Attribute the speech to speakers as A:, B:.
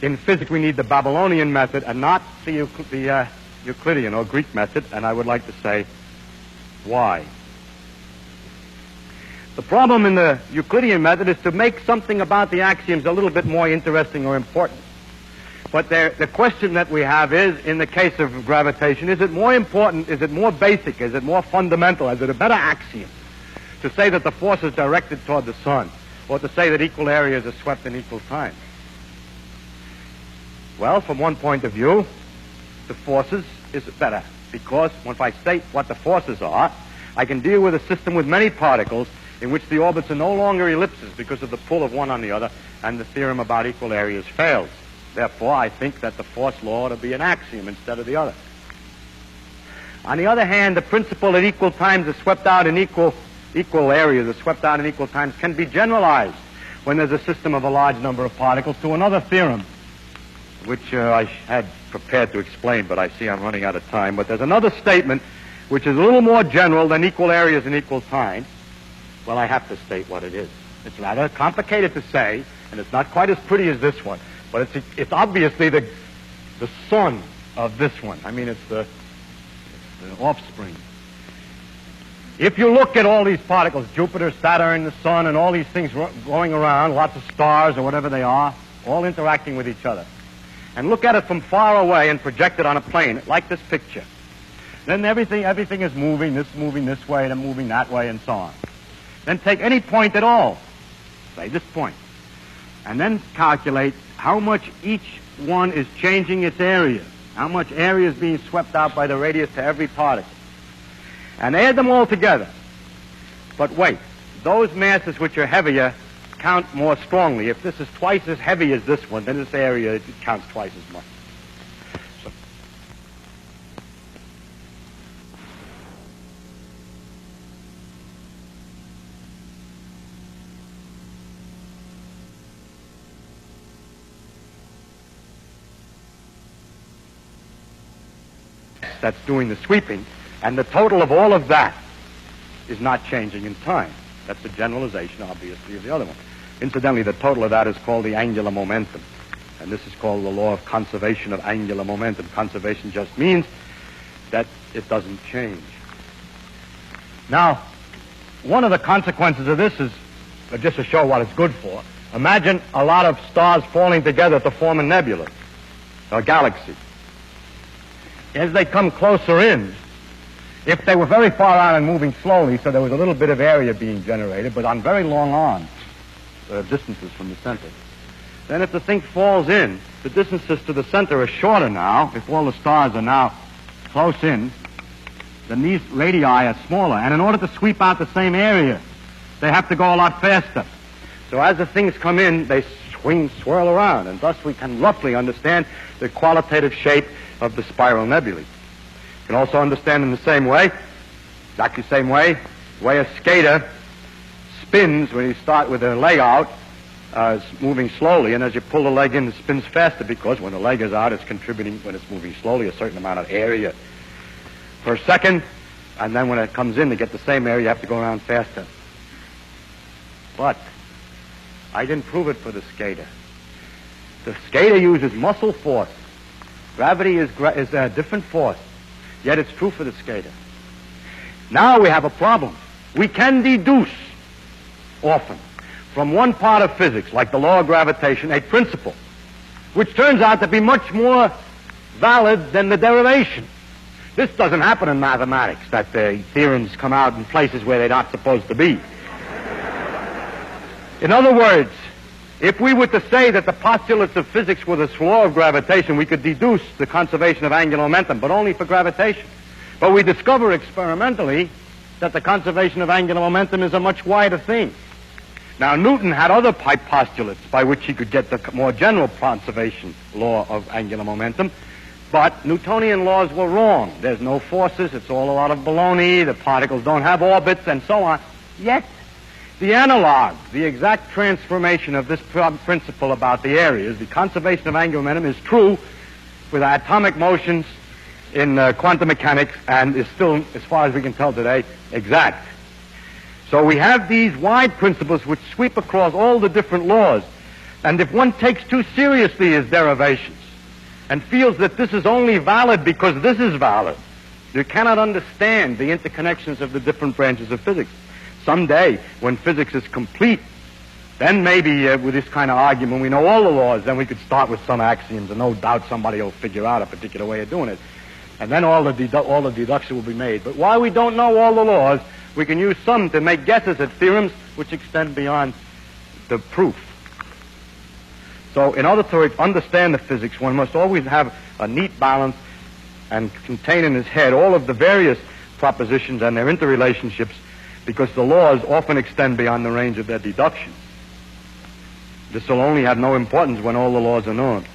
A: in physics we need the Babylonian method and not the Euclidean or Greek method, and I would like to say why. The problem in the Euclidean method is to make something about the axioms a little bit more interesting or important. But the question that we have is, in the case of gravitation, is it more important, is it more basic, is it more fundamental, is it a better axiom to say that the force is directed toward the sun, or to say that equal areas are swept in equal time? Well, from one point of view, the forces is better, because if I state what the forces are, I can deal with a system with many particles in which the orbits are no longer ellipses because of the pull of one on the other, and the theorem about equal areas fails. Therefore, I think that the force law ought to be an axiom instead of the other. On the other hand, the principle that equal times are swept out in equal areas are swept out in equal times can be generalized when there's a system of a large number of particles to another theorem, which I had prepared to explain, but I see I'm running out of time. But there's another statement which is a little more general than equal areas in equal times. Well, I have to state what it is. It's rather complicated to say, and it's not quite as pretty as this one, but it's obviously the son of this one. I mean, it's the offspring. If you look at all these particles, Jupiter, Saturn, the sun, and all these things going around, lots of stars or whatever they are, all interacting with each other, and look at it from far away and project it on a plane, like this picture, then everything is moving this way, and moving that way, and so on. Then take any point at all, say this point, and then calculate how much each one is changing its area, how much area is being swept out by the radius to every particle, and add them all together. But wait, those masses which are heavier count more strongly. If this is twice as heavy as this one, then this area, it counts twice as much. So, that's doing the sweeping, and the total of all of that is not changing in time. That's the generalization, obviously, of the other one. Incidentally, the total of that is called the angular momentum, and this is called the law of conservation of angular momentum. Conservation just means that it doesn't change. Now, one of the consequences of this is, just to show what it's good for, imagine a lot of stars falling together to form a nebula, a galaxy. As they come closer in, if they were very far out and moving slowly, so there was a little bit of area being generated, but on very long arms, distances from the center, then if the thing falls in, the distances to the center are shorter now. If all the stars are now close in, then these radii are smaller. And in order to sweep out the same area, they have to go a lot faster. So as the things come in, they swirl around, and thus we can roughly understand the qualitative shape of the spiral nebulae. You can also understand in the same way, exactly the same way a skater spins when you start with a leg out, moving slowly, and as you pull the leg in, it spins faster, because when the leg is out, it's contributing, when it's moving slowly, a certain amount of area per second, and then when it comes in to get the same area, you have to go around faster. But I didn't prove it for the skater. The skater uses muscle force. Gravity is a different force, yet it's true for the skater. Now we have a problem. We can deduce often from one part of physics, like the law of gravitation, a principle which turns out to be much more valid than the derivation. This doesn't happen in mathematics, that the theorems come out in places where they're not supposed to be. In other words, if we were to say that the postulates of physics were the law of gravitation, we could deduce the conservation of angular momentum, but only for gravitation. But we discover experimentally that the conservation of angular momentum is a much wider thing. Now, Newton had other postulates by which he could get the more general conservation law of angular momentum, but Newtonian laws were wrong. There's no forces, it's all a lot of baloney, the particles don't have orbits, and so on. Yet, the analog, the exact transformation of this principle about the areas, the conservation of angular momentum, is true with atomic motions in quantum mechanics, and is still, as far as we can tell today, exact. So we have these wide principles which sweep across all the different laws. And if one takes too seriously his derivations and feels that this is only valid because this is valid, you cannot understand the interconnections of the different branches of physics. Someday, when physics is complete, then maybe with this kind of argument, we know all the laws, then we could start with some axioms, and no doubt somebody will figure out a particular way of doing it. And then all the deduction will be made. But while we don't know all the laws, we can use some to make guesses at theorems which extend beyond the proof. So in order to understand the physics, one must always have a neat balance and contain in his head all of the various propositions and their interrelationships, because the laws often extend beyond the range of their deduction. This will only have no importance when all the laws are known.